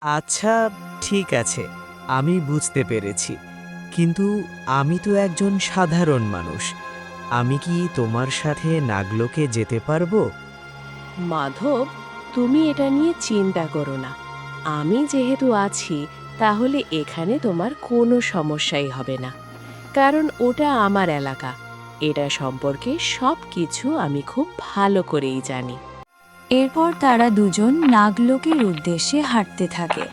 আচ্ছা, ঠিক আছে, আমি বুঝতে পেরেছি। কিন্তু আমি তো একজন সাধারণ মানুষ। আমি কি তোমার সাথে নাগলোকে যেতে পারবো? মাধব, তুমি এটা নিয়ে চিন্তা করো না। আমি যেহেতু আছি, তাহলে এখানে তোমার কোনো সমস্যাই হবে না। কারণ ওটা আমার এলাকা। এটা সম্পর্কে সব কিছু আমি খুব ভালো করেই জানি। এরপর তারা দুজন নাগলোকের উদ্দেশ্যে হাঁটতে থাকে।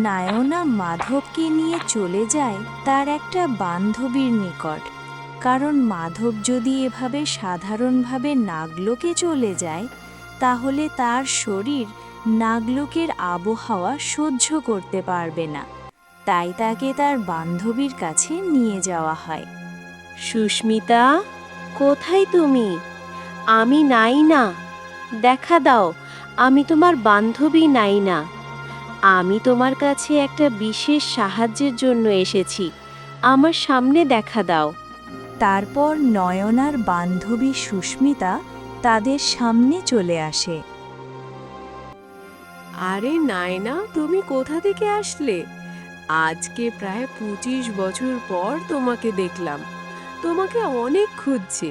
নায়না মাধবকে নিয়ে চলে যায় তার একটা বান্ধবীর নিকট। কারণ মাধব যদি এভাবে সাধারণভাবে নাগলোকে চলে যায়, তাহলে তার শরীর নাগলোকের আবহাওয়া সহ্য করতে পারবে না। তাই তাকে তার বান্ধবীর কাছে নিয়ে যাওয়া হয়। সুস্মিতা, কোথায় তুমি? আমি নাইনা। দেখা দাও, আমি তোমার বান্ধবী নাইনা। আমি তোমার কাছে একটা বিশেষ সাহায্যের জন্য এসেছি। আমার সামনে দেখা দাও। তারপর নয়নার বান্ধবী সুস্মিতা তাদের সামনে চলে আসে। আরে নায়না, তুমি কোথা থেকে আসলে? আজকে প্রায় 25 বছর পর তোমাকে দেখলাম। তোমাকে অনেক খুঁজছি,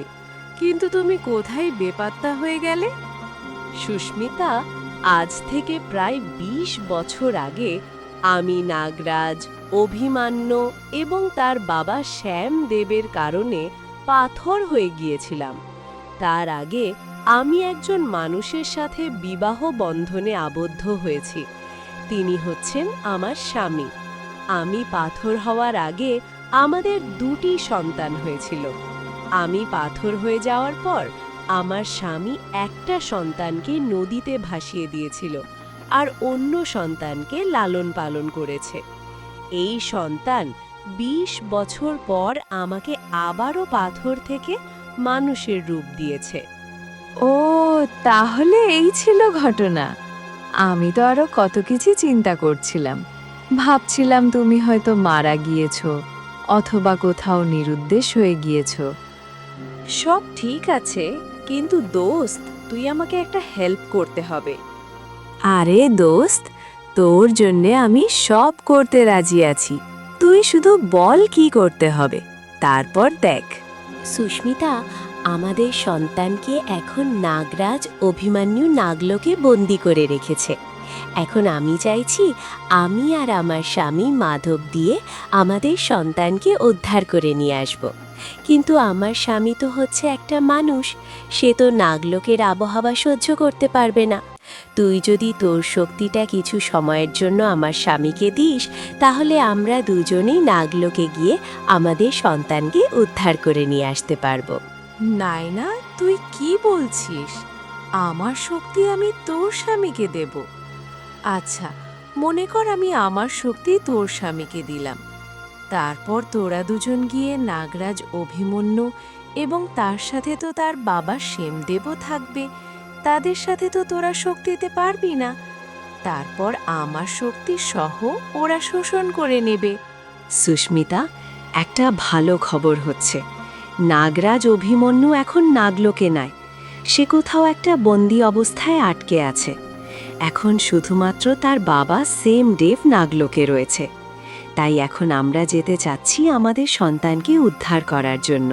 কিন্তু তুমি কোথায় বেপাত্তা হয়ে গেলে? সুস্মিতা, আজ থেকে প্রায় 20 বছর আগে আমি নাগরাজ, অভিমান্য এবং তার বাবা শ্যাম দেবের কারণে পাথর হয়ে গিয়েছিলাম। তার আগে আমি একজন মানুষের সাথে বিবাহ বন্ধনে আবদ্ধ হয়েছি। তিনি হচ্ছেন আমার স্বামী। আমি পাথর হওয়ার আগে আমাদের 2টি সন্তান হয়েছিল। আমি পাথর হয়ে যাওয়ার পর আমার স্বামী একটা সন্তানকে নদীতে ভাসিয়ে দিয়েছিল আর অন্য সন্তানকে লালন পালন করেছে। এই সন্তান 20 বছর পর আমাকে আবারও পাথর থেকে মানুষের রূপ দিয়েছে। ও, তাহলে এই ছিল ঘটনা। আমি তো আরো কত কিছু চিন্তা করছিলাম। ভাবছিলাম তুমি হয়তো মারা গিয়েছো অথবা কোথাও নিরুদ্দেশ হয়ে গিয়েছো। সব ঠিক আছে, কিন্তু দোস্ত, তুই আমাকে একটা হেল্প করতে হবে। আরে দোস্ত, তোর জন্যে আমি সব করতে রাজি আছি। তুই শুধু বল কি করতে হবে, তারপর দেখ। সুস্মিতা, আমাদের সন্তানকে এখন নাগরাজ অভিমান্যু নাগলোকে বন্দি করে রেখেছে। এখন আমি চাইছি আমি আর আমার স্বামী মাধব দিয়ে আমাদের সন্তানকে উদ্ধার করে নিয়ে আসব। কিন্তু আমার স্বামী তো হচ্ছে একটা মানুষ, সে তো নাগলোকের আবহাওয়া সহ্য করতে পারবে না। তুই যদি তোর শক্তিটা কিছু সময়ের জন্য আমার স্বামীকে দিস, তাহলে আমরা দুজনেই নাগলোকে গিয়ে আমাদের সন্তানকে উদ্ধার করে নিয়ে আসতে পারবো। নাইনা, তুই কি বলছিস? আমার শক্তি আমি তোর স্বামীকে দেব? আচ্ছা, মনে কর আমি আমার শক্তি তোর স্বামীকে দিলাম। তারপর তোরা দুজন গিয়ে নাগরাজ অভিমন্যু এবং তার সাথে তো তার বাবা শ্যামদেবও থাকবে, তাদের সাথে তো তোরা শক্তি দিতে পারবি না। তারপর আমার শক্তি সহ ওরা শোষণ করে নেবে। সুস্মিতা, একটা ভালো খবর হচ্ছে, নাগরাজ অভিমন্যু এখন নাগলোকে নাই। সে কোথাও একটা বন্দি অবস্থায় আটকে আছে। এখন শুধুমাত্র তার বাবা সেম দেব নাগলোকে রয়েছে। তাই এখন আমরা যেতে চাচ্ছি আমাদের সন্তানকে উদ্ধার করার জন্য।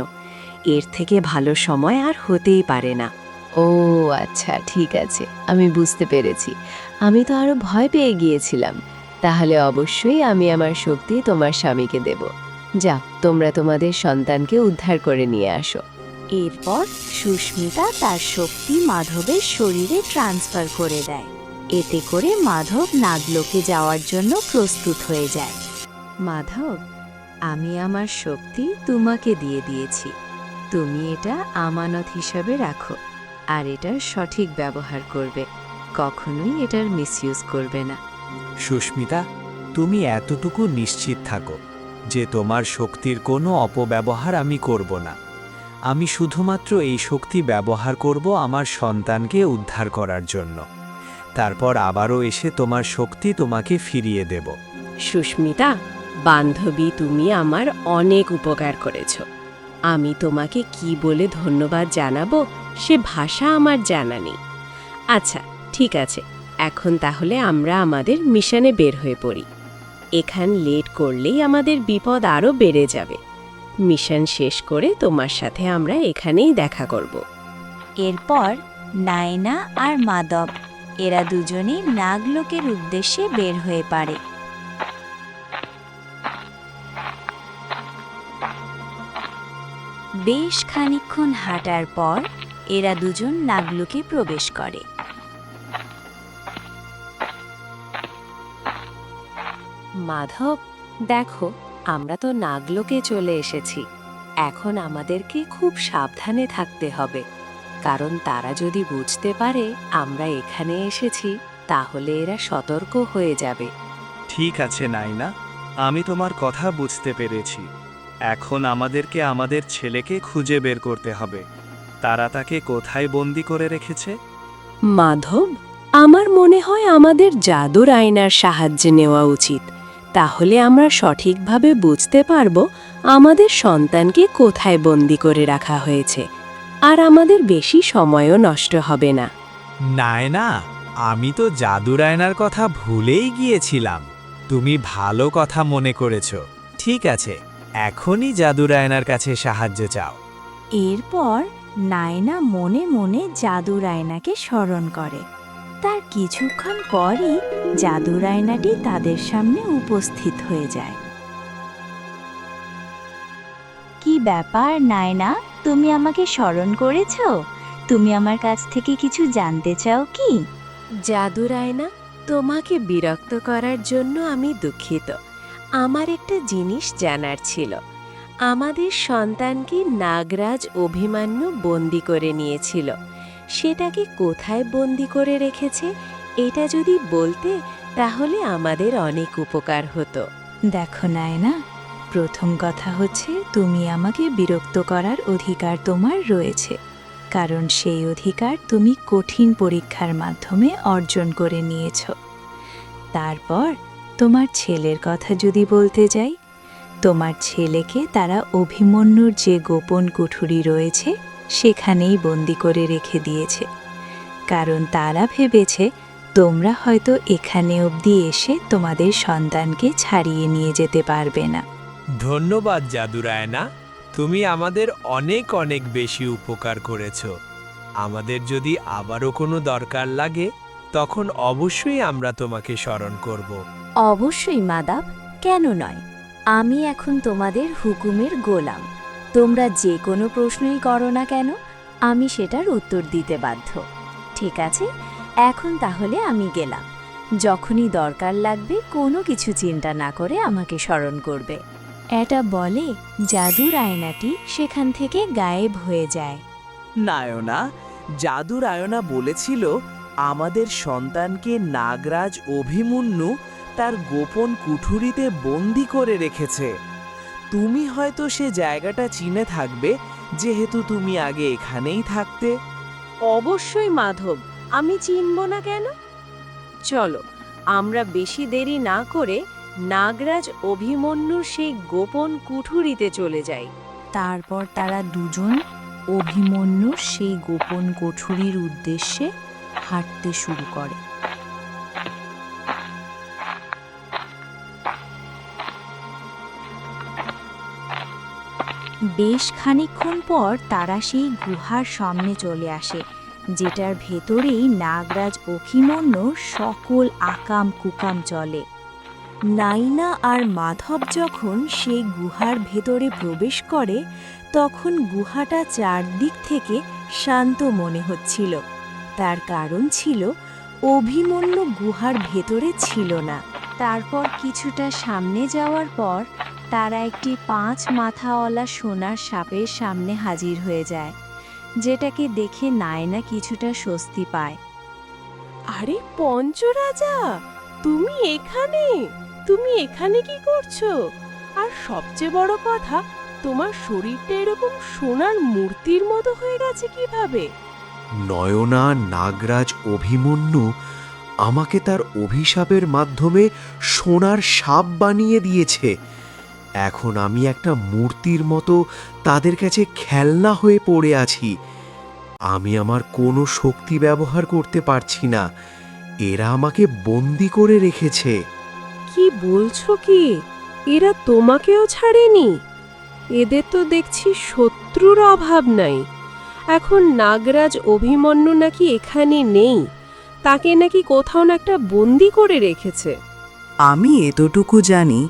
এর থেকে ভালো সময় আর হতেই পারে না। ও আচ্ছা, ঠিক আছে, আমি বুঝতে পেরেছি। আমি তো আরো ভয় পেয়ে গিয়েছিলাম। তাহলে অবশ্যই আমি আমার শক্তি তোমার স্বামীকে দেব। যাও, তোমরা তোমাদের সন্তানকে উদ্ধার করে নিয়ে আসো। এরপর সুস্মিতা তার শক্তি মাধবের শরীরে ট্রান্সফার করে দেয়। এতে করে মাধব নাগলোকে যাওয়ার জন্য প্রস্তুত হয়ে যায়। মাধব, আমি আমার শক্তি তোমাকে দিয়ে দিয়েছি। তুমি এটা আমানত হিসাবে রাখো, আর এটার সঠিক ব্যবহার করবে। কখনোই এটার মিসইউজ করবে না। সুস্মিতা, তুমি এতটুকু নিশ্চিত থাকো যে তোমার শক্তির কোনো অপব্যবহার আমি করব না। আমি শুধুমাত্র এই শক্তি ব্যবহার করব আমার সন্তানকে উদ্ধার করার জন্য। তারপর আবারও এসে তোমার শক্তি তোমাকে ফিরিয়ে দেব। সুস্মিতা, বান্ধবী, তুমি আমার অনেক উপকার করেছ। আমি তোমাকে কি বলে ধন্যবাদ জানাবো সে ভাষা আমার জানা নেই। আচ্ছা, ঠিক আছে, এখন তাহলে আমরা আমাদের মিশনে বের হয়ে পড়ি। এখান লেট করলেই আমাদের বিপদ আরও বেড়ে যাবে। মিশন শেষ করে তোমার সাথে আমরা এখানেই দেখা করব। এরপর নায়না আর মাধব এরা দুজনেই নাগলোকের উদ্দেশ্যে বের হয়ে পড়ে। বেশ খানিকক্ষণ হাঁটার পর এরা দুজন নাগলোকে প্রবেশ করে। মাধব, দেখো, আমরা তো নাগলোকে চলে এসেছি। এখন আমাদেরকে খুব সাবধানে থাকতে হবে, কারণ তারা যদি বুঝতে পারে আমরা এখানে এসেছি তাহলে এরা সতর্ক হয়ে যাবে। ঠিক আছে নাইনা, আমি তোমার কথা বুঝতে পেরেছি। এখন আমাদেরকে আমাদের ছেলেকে খুঁজে বের করতে হবে। তারা তাকে কোথায় বন্দি করে রেখেছে? মাধব, আমার মনে হয় আমাদের জাদুর আয়নার সাহায্য নেওয়া উচিত। তাহলে আমরা সঠিকভাবে বুঝতে পারব আমাদের সন্তানকে কোথায় বন্দি করে রাখা হয়েছে, আর আমাদের বেশি সময়ও নষ্ট হবে না। নায়না, আমি তো জাদুর আয়নার কথা ভুলেই গিয়েছিলাম। তুমি ভালো কথা মনে করেছো। ঠিক আছে, এখনই জাদুর আয়নার কাছে সাহায্য চাও। এরপর নায়না মনে মনে জাদুর আয়নাকে স্মরণ করে। তার কিছুক্ষণ পরই জাদুর আয়নাটি তাদের সামনে উপস্থিত হয়ে যায়। কি ব্যাপার নায়না, তুমি আমাকে স্মরণ করেছো? তুমি আমার কাছ থেকে কিছু জানতে চাও কি? জাদুর আয়না, তোমাকে বিরক্ত করার জন্য আমি দুঃখিত। আমার একটা জিনিস জানার ছিল। আমাদের সন্তানকে নাগরাজ অভিমান্যু বন্দি করে নিয়েছিল। সেটাকে কোথায় বন্দি করে রেখেছে এটা যদি বলতে, তাহলে আমাদের অনেক উপকার হতো। দেখো নায়না, প্রথম কথা হচ্ছে তুমি আমাকে বিরক্ত করার অধিকার তোমার রয়েছে, কারণ সেই অধিকার তুমি কঠিন পরীক্ষার মাধ্যমে অর্জন করে নিয়েছ। তারপর তোমার ছেলের কথা যদি বলতে যাই, তোমার ছেলেকে তারা অভিমন্যুর যে গোপন কুঠুরি রয়েছে সেখানেই বন্দি করে রেখে দিয়েছে, কারণ তারা ভেবেছে তোমরা হয়তো এখানে অবধি এসে তোমাদের সন্তানকে ছাড়িয়ে নিয়ে যেতে পারবে না। ধন্যবাদ জাদুর আয়না, তুমি আমাদের অনেক অনেক বেশি উপকার করেছো। আমাদের যদি আবারও কোনো দরকার লাগে তখন অবশ্যই আমরা তোমাকে স্মরণ করব। অবশ্যই মাধব, কেন নয়? আমি এখন তোমাদের হুকুমের গোলাম। তোমরা যে কোনো প্রশ্নই করো না কেন, আমি সেটার উত্তর দিতে বাধ্য। ঠিক আছে, এখন তাহলে আমি গেলাম। যখনই দরকার লাগবে কোনো কিছু চিন্তা না করে আমাকে স্মরণ করবে। এটা বলে জাদুর আয়নাটি সেখান থেকে গায়েব হয়ে যায়। নায়না, জাদুর আয়না বলেছিল আমাদের সন্তানকে নাগরাজ অভিমন্যু তার গোপন কুঠুরিতে বন্দি করে রেখেছে। তুমি হয়তো সে জায়গাটা চিনে থাকবে, যেহেতু তুমি আগে এখানেই থাকতে। অবশ্যই মাধব, আমি চিনব না কেন? চলো, আমরা বেশি দেরি না করে নাগরাজ অভিমন্যুর সেই গোপন কুঠুরিতে চলে যাই। তারপর তারা দুজন অভিমন্যুর সেই গোপন কুঠুরির উদ্দেশ্যে হাঁটতে শুরু করে। বেশ খানিকক্ষণ পর তারা সেই গুহার সামনে চলে আসে, যেটার ভেতরেই নাগরাজ অভিমন্যুর সকল আকাম কুকাম চলে। নাইনা আর মাধব যখন সেই গুহার ভেতরে প্রবেশ করে, তখন গুহাটা চারদিক থেকে শান্ত মনে হচ্ছিল। তার কারণ ছিল অভিমন্যু গুহার ভেতরে ছিল না। তারপর কিছুটা সামনে যাওয়ার পর তারা একটি 5 মাথাওয়ালা সোনার সাপের সামনে হাজির হয়ে যায়, যেটাকে দেখে নায়না কিছুটা স্বস্তি পায়। আরে পঞ্চরাজা, তুমি এখানে? তুমি এখানে কি করছো? আর সবচেয়ে বড় কথা, তোমার শরীরটা এরকম সোনার মূর্তির মতো হয়ে গেছে কিভাবে? নয়না, নাগরাজ অভিমন্যু আমাকে তার অভিশাপের মাধ্যমে সোনার সাপ বানিয়ে দিয়েছে। এখন আমি একটা মূর্তির মতো তাদের কাছে খেলনা হয়ে পড়ে আছি। আমি আমার কোনো শক্তি ব্যবহার করতে পারছি না। এরা আমাকে বন্দি করে রেখেছে। কি বলছো কি? এরা তোমাকেও ছাড়েনি? এদের তো দেখছি শত্রুর অভাব নাই। এখন নাগরাজ অভিমন্যু নাকি এখানে নেই, তাকে নাকি কোথাও না একটা বন্দি করে রেখেছে। আমি এতটুকু জানি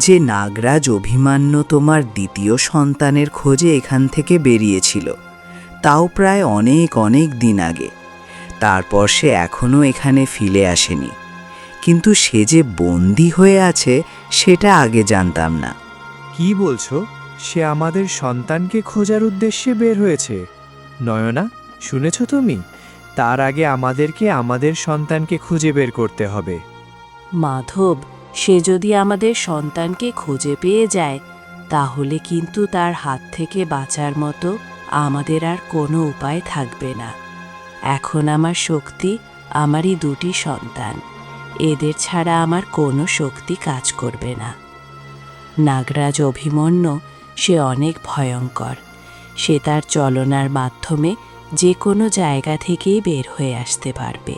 যে নাগরাজ অভিমান্য তোমার দ্বিতীয় সন্তানের খোঁজে এখান থেকে বেরিয়েছিল, তাও প্রায় অনেক অনেক দিন আগে। তারপর সে এখনও এখানে ফিরে আসেনি, কিন্তু সে যে বন্দি হয়ে আছে সেটা আগে জানতাম না। কি বলছো? সে আমাদের সন্তানকে খোঁজার উদ্দেশ্যে বের হয়েছে? নয়না, শুনেছ তুমি? তার আগে আমাদেরকে আমাদের সন্তানকে খুঁজে বের করতে হবে। মাধব, সে যদি আমাদের সন্তানকে খুঁজে পেয়ে যায়, তাহলে কিন্তু তার হাত থেকে বাঁচার মতো আমাদের আর কোনো উপায় থাকবে না। এখন আমার শক্তি আমারই দুটি সন্তান, এদের ছাড়া আমার কোনো শক্তি কাজ করবে না। নাগরাজ অভিমন্যু সে অনেক ভয়ঙ্কর। সে তার চলনার মাধ্যমে যে কোনো জায়গা থেকেই বের হয়ে আসতে পারবে।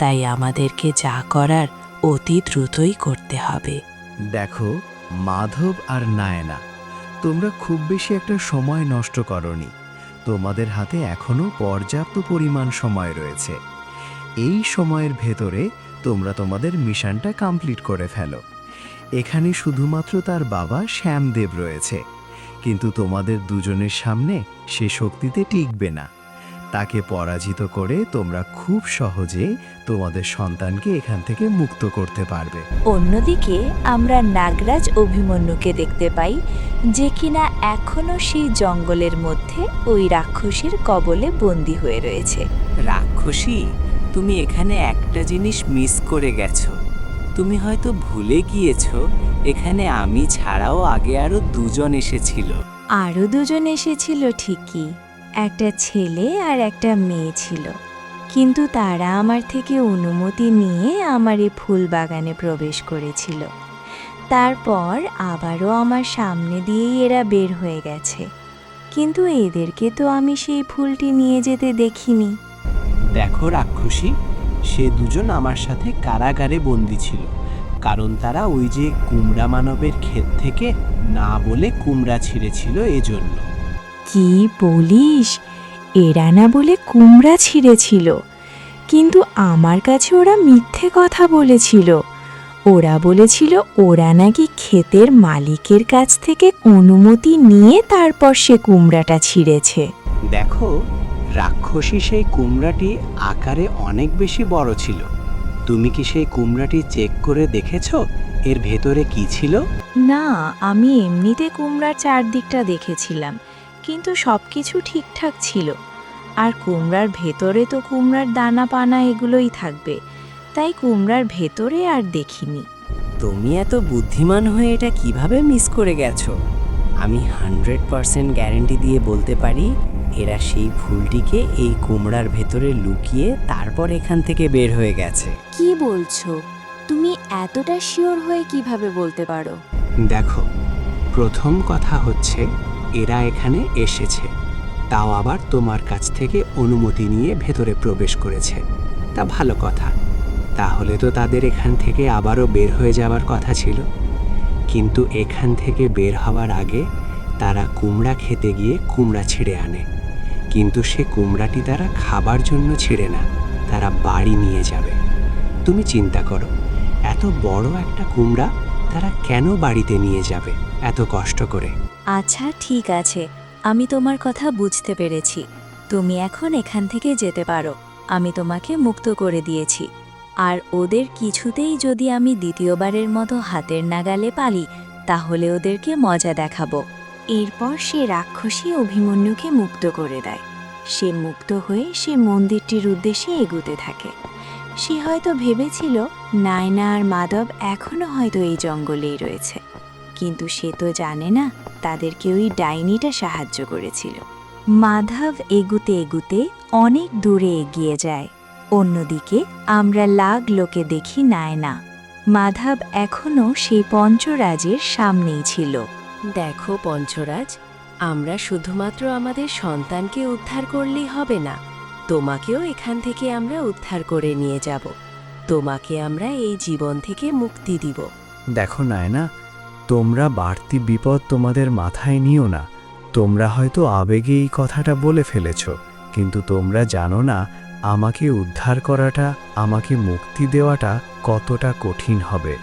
তাই আমাদেরকে যা করার অতি দ্রুতই করতে হবে। দেখো মাধব আর নায়না, তোমরা খুব বেশি একটা সময় নষ্ট করনি। তোমাদের হাতে এখনো পর্যাপ্ত পরিমাণ সময় রয়েছে। এই সময়ের ভেতরে তোমরা তোমাদের মিশনটা কমপ্লিট করে ফেলো। এখানে শুধুমাত্র তার বাবা শ্যামদেব রয়েছে, কিন্তু তোমাদের দুজনের সামনে সে শক্তিতে টিকবে না। তাকে পরাজিত করে তোমরা খুব সহজে তোমাদের সন্তানকে এখান থেকে মুক্ত করতে পারবে। অন্যদিকে আমরা নাগরাজ অভিমন্যুকে দেখতে পাই, যে কিনা এখনো সেই জঙ্গলের মধ্যে ওই রাক্ষসীর কবলে বন্দী হয়ে রয়েছে। রাক্ষসী, তুমি এখানে একটা জিনিস মিস করে গেছো। তুমি হয়তো ভুলে গিয়েছো এখানে আমি ছাড়াও আগে আরো দুজন এসেছিল। আরও দুজন এসেছিল ঠিকই, একটা ছেলে আর একটা মেয়ে ছিল, কিন্তু তারা আমার থেকে অনুমতি নিয়ে আমার এই ফুল বাগানে প্রবেশ করেছিল। তারপর আবারও আমার সামনে দিয়েই এরা বের হয়ে গেছে, কিন্তু এদেরকে তো আমি সেই ফুলটি নিয়ে যেতে দেখিনি। দেখো রাক্ষসী, সে দুজন আমার সাথে কারাগারে বন্দী ছিল, কারণ তারা ওই যে কুমড়া মানবের ক্ষেত থেকে না বলে কুমড়া ছিঁড়েছিল এজন্য। কি বলিস? এরা না বলে কুমড়া ছিঁড়েছিল? কিন্তু আমার কাছে ওরা মিথ্যে কথা বলেছিল। ওরা বলেছিল ওরা নাকি ক্ষেতের মালিকের কাছ থেকে অনুমতি নিয়ে তারপর সে কুমড়াটা ছিঁড়েছে। দেখো রাক্ষসী, সেই কুমড়াটি আকারে অনেক বেশি বড় ছিল। তুমি কি সেই কুমড়াটি চেক করে দেখেছো এর ভেতরে কি ছিল? না, আমি এমনিতে কুমড়ার চারদিকটা দেখেছিলাম, কিন্তু সব কিছু ঠিকঠাক ছিল। আর কুমড়ার ভেতরে তো কুমড়ার দানা পানা এগুলোই থাকবে, তাই কুমড়ার ভেতরে আর দেখিনি। তুমি এত বুদ্ধিমান হয়ে এটা কিভাবে মিস করে গেছো? আমি 100% গ্যারান্টি দিয়ে বলতে পারি এরা সেই ফুলটিকে এই কুমড়ার ভেতরে লুকিয়ে তারপর এখান থেকে বের হয়ে গেছে। কি বলছো? তুমি এতটা শিওর হয়ে কিভাবে বলতে পারো? দেখো, প্রথম কথা হচ্ছে এরা এখানে এসেছে, তাও আবার তোমার কাছ থেকে অনুমতি নিয়ে ভেতরে প্রবেশ করেছে। তা ভালো কথা, তাহলে তো তাদের এখান থেকে আবারও বের হয়ে যাওয়ার কথা ছিল। কিন্তু এখান থেকে বের হওয়ার আগে তারা কুমড়া খেতে গিয়ে কুমড়া ছিঁড়ে আনে, কিন্তু সে কুমড়াটি তারা খাবার জন্য ছিঁড়ে না, তারা বাড়ি নিয়ে যাবে। তুমি চিন্তা করো, এত বড় একটা কুমড়া তারা কেন বাড়িতে নিয়ে যাবে এত কষ্ট করে? আচ্ছা ঠিক আছে, আমি তোমার কথা বুঝতে পেরেছি। তুমি এখন এখান থেকে যেতে পারো, আমি তোমাকে মুক্ত করে দিয়েছি। আর ওদের কিছুতেই যদি আমি দ্বিতীয়বারের মতো হাতের নাগালে পালি, তাহলে ওদেরকে মজা দেখাবো। এরপর সে রাক্ষসী অভিমন্যুকে মুক্ত করে দেয়। সে মুক্ত হয়ে সে মন্দিরটির উদ্দেশ্যে এগুতে থাকে। সে হয়তো ভেবেছিল নায়না আর মাধব এখনো হয়তো এই জঙ্গলেই রয়েছে, কিন্তু সে তো জানে না তাদেরকে ওই ডাইনিটা সাহায্য করেছিল। মাধব এগুতে এগুতে অনেক দূরে এগিয়ে যায়। অন্যদিকে আমরা লাগলোকে দেখি নায়না। মাধব এখনও সেই পঞ্চরাজের সামনেই ছিল। দেখো পঞ্চরাজ, আমরা শুধুমাত্র আমাদের সন্তানকে উদ্ধার করলেই হবে না, তোমাকেও এখান থেকে আমরা উদ্ধার করে নিয়ে যাব। তোমাকে আমরা এই জীবন থেকে মুক্তি দিব। দেখো নায়না, তোমরা বাড়তি বিপদ তোমাদের মাথায় নিও না। তোমরা হয়তো আবেগে এই কথাটা বলে ফেলেছ, কিন্তু তোমরা জানো না আমাকে উদ্ধার করাটা, আমাকে মুক্তি দেওয়াটা কতটা কঠিন হবে।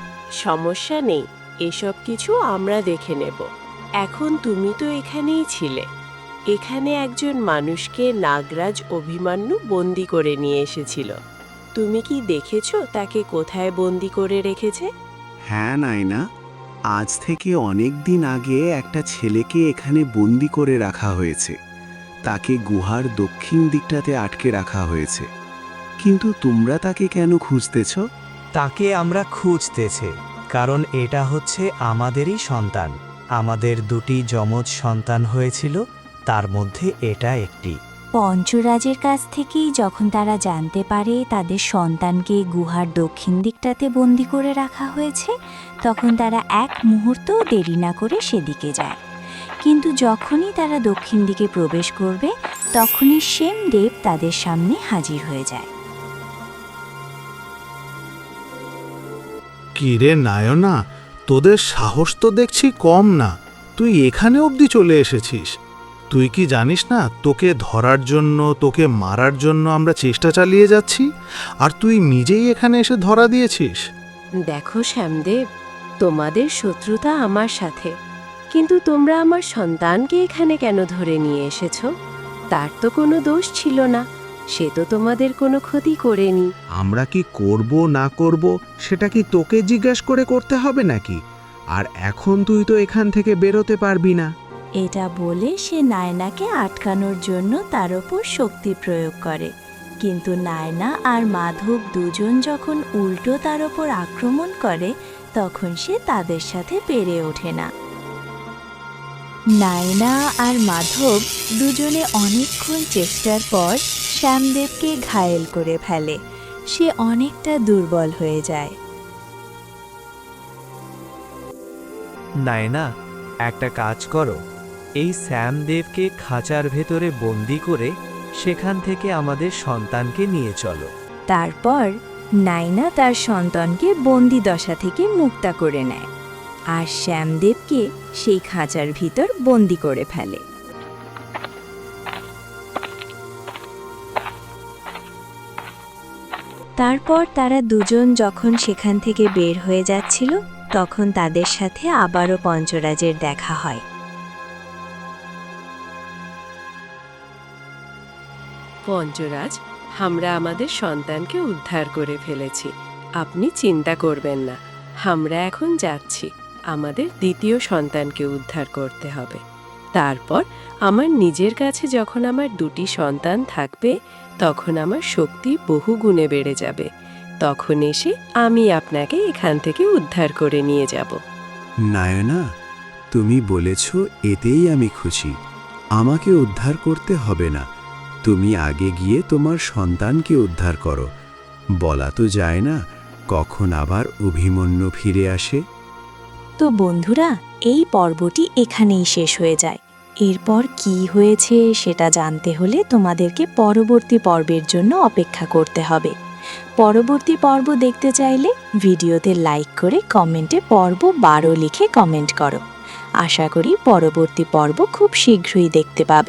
সমস্যা নেই, এসব কিছু আমরা দেখে নেব। এখন তুমি তো এখানেই ছিলে। এখানে একজন মানুষকে নাগরাজ অভিমন্যু বন্দি করে নিয়ে এসেছিল। তুমি কি দেখেছো তাকে কোথায় বন্দি করে রেখেছে? হ্যাঁ নায়না, আজ থেকে অনেক দিন আগে একটা ছেলেকে এখানে বন্দি করে রাখা হয়েছে। তাকে গুহার দক্ষিণ দিকটাতে আটকে রাখা হয়েছে। কিন্তু তোমরা তাকে কেন খুঁজতেছ? তাকে আমরা খুঁজতেছি কারণ এটা হচ্ছে আমাদেরই সন্তান। আমাদের দুটি যমজ সন্তান হয়েছিল, তার মধ্যে এটা একটি। পঞ্চরাজের কাছ থেকেই যখন তারা জানতে পারে তাদের সন্তানকে গুহার দক্ষিণ দিকটাতে বন্দি করে রাখা হয়েছে, তখন তারা এক মুহূর্তও দেরি না করে সেদিকে যায়। কিন্তু যখনই তারা দক্ষিণ দিকে প্রবেশ করবে, তখনই শ্যামদেব তাদের সামনে হাজির হয়ে যায়। কিরে নায়না, তোদের সাহস তো দেখছি কম না। তুই এখানে অবধি চলে এসেছিস। তুই কি জানিস না তোকে ধরার জন্য, তোকে মারার জন্য আমরা চেষ্টা চালিয়ে যাচ্ছি, আর তুই নিজেই এখানে এসে ধরা দিয়েছিস? দেখো শ্যামদেব, তোমাদের শত্রুতা আমার সাথে, কিন্তু তোমরা আমার সন্তানকে এখানে কেন ধরে নিয়ে এসেছো? তার তো কোনো দোষ ছিল না, সে তো তোমাদের কোনো ক্ষতি করেনি। আমরা কি করব না করব সেটা কি তোকে জিজ্ঞেস করে করতে হবে নাকি? আর এখন তুই তো এখান থেকে বেরোতে পারবি না। এটা বলে সে নায়নাকে আটকানোর জন্য তার ওপর শক্তি প্রয়োগ করে, কিন্তু নায়না আর মাধব দুজন যখন উল্টো তার ওপর আক্রমণ করে, তখন সে তাদের সাথে পেরে ওঠে না। নায়না আর মাধব দুজনে অনেকক্ষণ চেষ্টার পর শ্যামদেবকে ঘায়েল করে ফেলে। সে অনেকটা দুর্বল হয়ে যায়। নায়না, একটা কাজ করো, এই শ্যামদেবকে খাঁচার ভেতরে বন্দি করে সেখান থেকে আমাদের সন্তানকে নিয়ে চলো। তারপর নায়না তার সন্তানকে বন্দি দশা থেকে মুক্তা করে নেয়, আর শ্যামদেবকে সেই খাঁচার ভিতর বন্দি করে ফেলে। তারপর তারা দুজন যখন সেখান থেকে বের হয়ে যাচ্ছিল, তখন তাদের সাথে আবারও পঞ্চরাজের দেখা হয়। পঞ্চরাজ, আমরা আমাদের সন্তানকে উদ্ধার করে ফেলেছি, আপনি চিন্তা করবেন না। আমরা এখন যাচ্ছি, আমাদের দ্বিতীয় সন্তানকে উদ্ধার করতে হবে। তারপর আমার নিজের কাছে যখন আমার দুটি সন্তান থাকবে, তখন আমার শক্তি বহু গুণে বেড়ে যাবে। তখন এসে আমি আপনাকে এখান থেকে উদ্ধার করে নিয়ে যাব। নায়না, তুমি বলেছ এতেই আমি খুশি। আমাকে উদ্ধার করতে হবে না, তুমি আগে গিয়ে তোমার সন্তানকে উদ্ধার করো। বলা তো যায় না কখন আবার অভিমন্যু ফিরে আসে। তো বন্ধুরা, এই পর্বটি এখানেই শেষ হয়ে যায়। এরপর কি হয়েছে সেটা জানতে হলে তোমাদেরকে পরবর্তী পর্বের জন্য অপেক্ষা করতে হবে। পরবর্তী পর্ব দেখতে চাইলে ভিডিওতে লাইক করে কমেন্টে পর্ব 12 লিখে কমেন্ট করো। আশা করি পরবর্তী পর্ব খুব শীঘ্রই দেখতে পাবে।